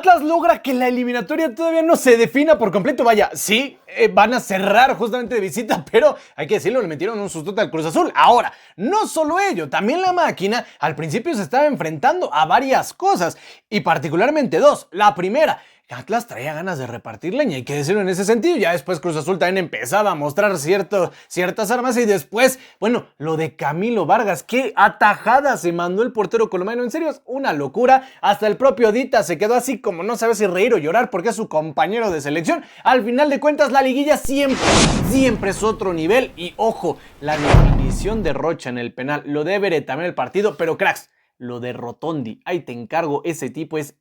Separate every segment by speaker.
Speaker 1: Atlas logra que la eliminatoria todavía no se defina por completo. Vaya, sí, van a cerrar justamente de visita, pero hay que decirlo, le metieron un sustote al Cruz Azul. Ahora, no solo ello, también la máquina al principio se estaba enfrentando a varias cosas, y particularmente dos. La primera, Atlas traía ganas de repartir leña, hay que decirlo en ese sentido. Ya después Cruz Azul también empezaba a mostrar ciertas armas, y después, bueno, lo de Camilo Vargas, qué atajada se mandó el portero colombiano, en serio, es una locura. Hasta el propio Dita se quedó así como no sabe si reír o llorar porque es su compañero de selección. Al final de cuentas, la liguilla siempre es otro nivel, y ojo, la definición de Rocha en el penal, lo de Everett también el partido, pero cracks, lo de Rotondi, ahí te encargo, ese tipo es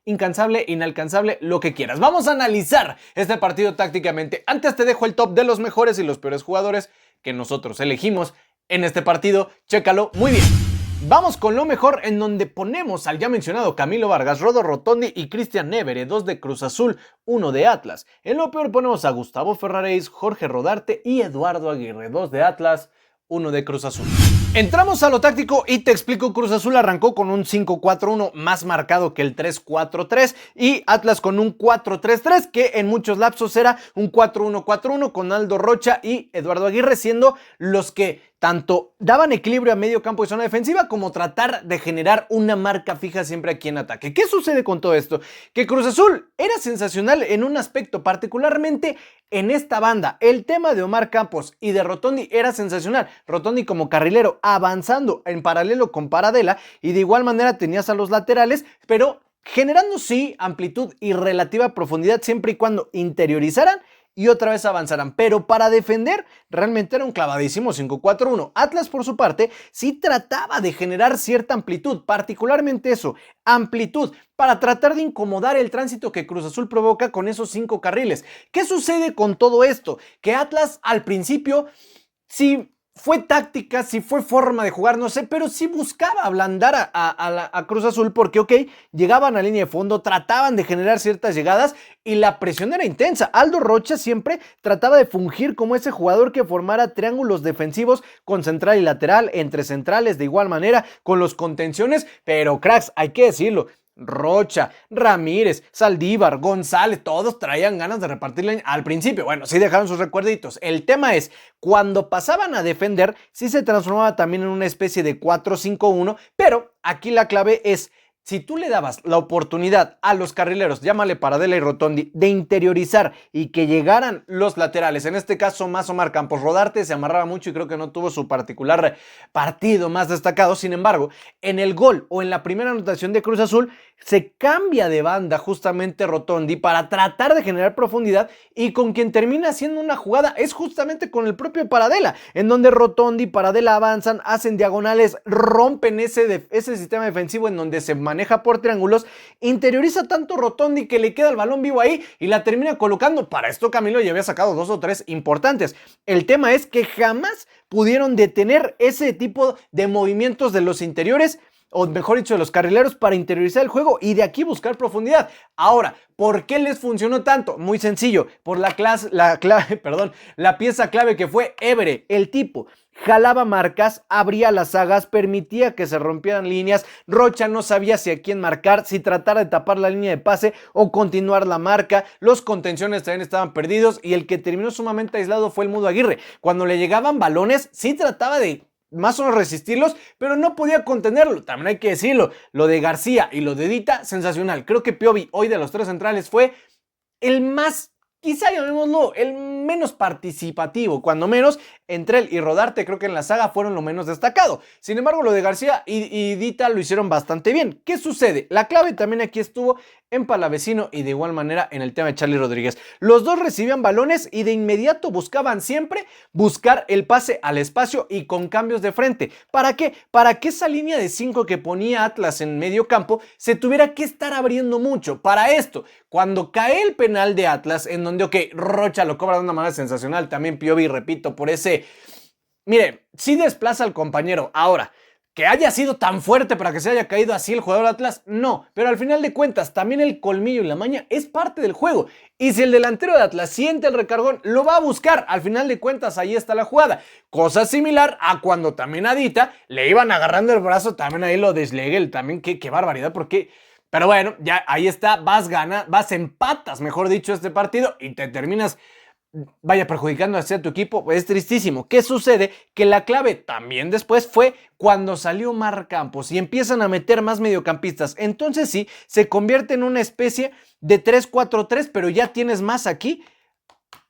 Speaker 1: incansable, inalcanzable, lo que quieras. Vamos a analizar este partido tácticamente. Antes te dejo el top de los mejores y los peores jugadores que nosotros elegimos en este partido. Chécalo muy bien. Vamos con lo mejor, en donde ponemos al ya mencionado Camilo Vargas, Rodo Rotondi y Cristian Nevere, 2 de Cruz Azul, 1 de Atlas. En lo peor ponemos a Gustavo Ferraréis, Jorge Rodarte y Eduardo Aguirre, 2 de Atlas, 1 de Cruz Azul. Entramos a lo táctico y te explico. Cruz Azul arrancó con un 5-4-1 más marcado que el 3-4-3, y Atlas con un 4-3-3 que en muchos lapsos era un 4-1-4-1 con Aldo Rocha y Eduardo Aguirre siendo los que tanto daban equilibrio a medio campo y zona defensiva, como tratar de generar una marca fija siempre aquí en ataque. ¿Qué sucede con todo esto? Que Cruz Azul era sensacional en un aspecto, particularmente en esta banda. El tema de Omar Campos y de Rotondi era sensacional. Rotondi como carrilero avanzando en paralelo con Paradela, y de igual manera tenías a los laterales, pero generando sí amplitud y relativa profundidad siempre y cuando interiorizaran y otra vez avanzarán. Pero para defender realmente era un clavadísimo 5-4-1. Atlas por su parte sí trataba de generar cierta amplitud, particularmente eso, amplitud, para tratar de incomodar el tránsito que Cruz Azul provoca con esos 5 carriles. ¿Qué sucede con todo esto? Que Atlas al principio sí fue táctica, si fue forma de jugar, no sé, pero sí buscaba ablandar a Cruz Azul porque, ok, llegaban a línea de fondo, trataban de generar ciertas llegadas y la presión era intensa. Aldo Rocha siempre trataba de fungir como ese jugador que formara triángulos defensivos con central y lateral, entre centrales de igual manera, con los contenciones, pero cracks, hay que decirlo, Rocha, Ramírez, Saldívar, González, todos traían ganas de repartirle al principio. Bueno, sí dejaron sus recuerditos. El tema es, cuando pasaban a defender, sí se transformaba también en una especie de 4-5-1, pero aquí la clave es, si tú le dabas la oportunidad a los carrileros, llámale Paradela y Rotondi, de interiorizar y que llegaran los laterales, en este caso más Omar Campos, Rodarte se amarraba mucho y creo que no tuvo su particular partido más destacado. Sin embargo, en el gol o en la primera anotación de Cruz Azul, se cambia de banda justamente Rotondi para tratar de generar profundidad, y con quien termina haciendo una jugada es justamente con el propio Paradela, en donde Rotondi y Paradela avanzan, hacen diagonales, rompen ese sistema defensivo en donde se maneja por triángulos, interioriza tanto Rotondi que le queda el balón vivo ahí y la termina colocando. Para esto Camilo ya había sacado 2 o 3 importantes. El tema es que jamás pudieron detener ese tipo de movimientos de los interiores, o mejor dicho, de los carrileros, para interiorizar el juego y de aquí buscar profundidad. Ahora, ¿por qué les funcionó tanto? Muy sencillo, por la pieza clave que fue Évere. El tipo jalaba marcas, abría las sagas, permitía que se rompieran líneas. Rocha no sabía si a quién marcar, si tratar de tapar la línea de pase o continuar la marca. Los contenciones también estaban perdidos, y el que terminó sumamente aislado fue el Mudo Aguirre. Cuando le llegaban balones, sí trataba de más o menos resistirlos, pero no podía contenerlo. También hay que decirlo, lo de García y lo de Dita, sensacional. Creo que Piovi hoy de los 3 centrales fue el más, quizá llamémoslo, el menos participativo, cuando menos. Entre él y Rodarte creo que en la saga fueron lo menos destacado. Sin embargo, lo de García y Dita lo hicieron bastante bien. ¿Qué sucede? La clave también aquí estuvo en Palavecino y de igual manera en el tema de Charly Rodríguez. Los dos recibían balones y de inmediato buscaban siempre buscar el pase al espacio y con cambios de frente. ¿Para qué? Para que esa línea de 5 que ponía Atlas en medio campo se tuviera que estar abriendo mucho. Para esto, cuando cae el penal de Atlas, en donde, ok, Rocha lo cobra de una manera sensacional, también Piovi, repito, por ese... Mire, sí desplaza al compañero. Ahora, que haya sido tan fuerte para que se haya caído así el jugador de Atlas, no. Pero al final de cuentas, también el colmillo y la maña es parte del juego. Y si el delantero de Atlas siente el recargón, lo va a buscar. Al final de cuentas, ahí está la jugada. Cosa similar a cuando también a Dita le iban agarrando el brazo, también ahí lo de Schlegel. También qué barbaridad, porque Pero bueno, ya ahí está, empatas, mejor dicho, este partido y te terminas, vaya, perjudicando hacia tu equipo. Es tristísimo. ¿Qué sucede? Que la clave también después fue cuando salió Marc Campos y empiezan a meter más mediocampistas. Entonces sí, se convierte en una especie de 3-4-3, pero ya tienes más aquí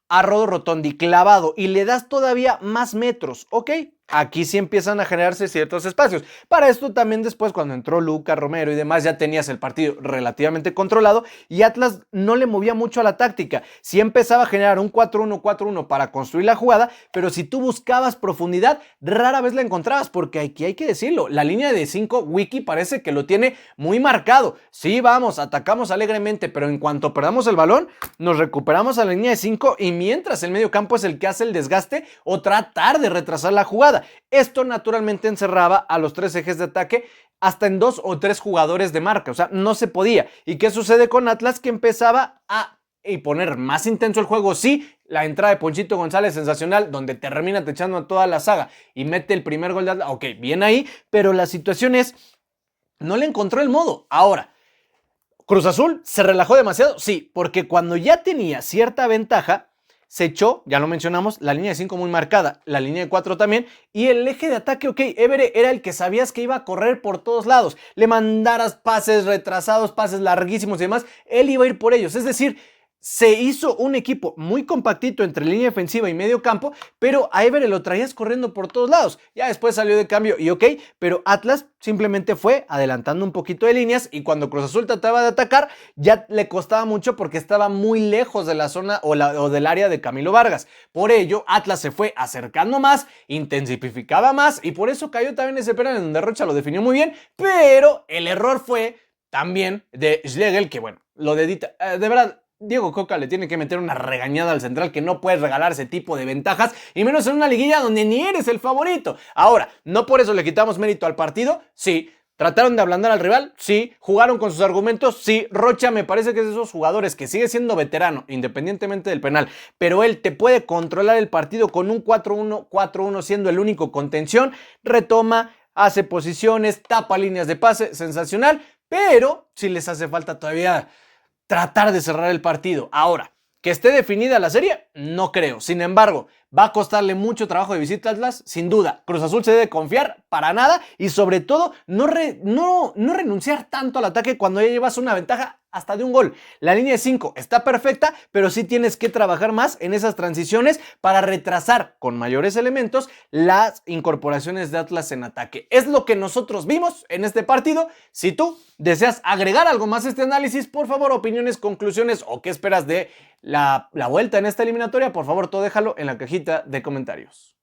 Speaker 1: a Rodo Rotondi clavado y le das todavía más metros, ¿ok? Aquí sí empiezan a generarse ciertos espacios. Para esto también después, cuando entró Luca, Romero y demás, ya tenías el partido relativamente controlado y Atlas no le movía mucho a la táctica. Sí empezaba a generar un 4-1-4-1 para construir la jugada, pero si tú buscabas profundidad, rara vez la encontrabas, porque aquí hay que decirlo, la línea de 5 Wiki parece que lo tiene muy marcado. Sí, vamos, atacamos alegremente, pero en cuanto perdamos el balón, nos recuperamos a la línea de 5 y mientras el medio campo es el que hace el desgaste o tratar de retrasar la jugada. Esto naturalmente encerraba a los tres ejes de ataque hasta en 2 o 3 jugadores de marca, o sea, no se podía. ¿Y qué sucede con Atlas? Que empezaba a poner más intenso el juego. Sí, la entrada de Ponchito González sensacional, donde termina echando a toda la saga y mete el primer gol de Atlas. Ok, bien ahí, pero la situación es, no le encontró el modo. Ahora, ¿Cruz Azul se relajó demasiado? Sí, porque cuando ya tenía cierta ventaja, se echó, ya lo mencionamos, la línea de 5 muy marcada, la línea de 4 también, y el eje de ataque, ok, Évere era el que sabías que iba a correr por todos lados, le mandaras pases retrasados, pases larguísimos y demás, él iba a ir por ellos, es decir, se hizo un equipo muy compactito entre línea defensiva y medio campo, pero a Évere lo traías corriendo por todos lados. Ya después salió de cambio y ok, pero Atlas simplemente fue adelantando un poquito de líneas y cuando Cruz Azul trataba de atacar, ya le costaba mucho porque estaba muy lejos de la zona o del área de Camilo Vargas. Por ello, Atlas se fue acercando más, intensificaba más y por eso cayó también ese penal en donde Rocha lo definió muy bien, pero el error fue también de Schlegel, que bueno, lo dedita, de verdad. Diego Coca le tiene que meter una regañada al central, que no puedes regalar ese tipo de ventajas, y menos en una liguilla donde ni eres el favorito. Ahora, no por eso le quitamos mérito al partido, sí. ¿Trataron de ablandar al rival? Sí. ¿Jugaron con sus argumentos? Sí. Rocha me parece que es de esos jugadores que sigue siendo veterano, independientemente del penal, pero él te puede controlar el partido con un 4-1-4-1 siendo el único contención, retoma, hace posiciones, tapa líneas de pase, sensacional, pero si les hace falta todavía tratar de cerrar el partido. Ahora, que esté definida la serie, no creo. Sin embargo, va a costarle mucho trabajo de visita a Atlas, sin duda. Cruz Azul se debe confiar para nada y sobre todo no renunciar tanto al ataque cuando ya llevas una ventaja hasta de un gol. La línea de 5 está perfecta, pero sí tienes que trabajar más en esas transiciones para retrasar con mayores elementos las incorporaciones de Atlas en ataque. Es lo que nosotros vimos en este partido. Si tú deseas agregar algo más a este análisis, por favor, opiniones, conclusiones o qué esperas de la vuelta en esta eliminatoria, por favor, todo déjalo en la cajita de comentarios.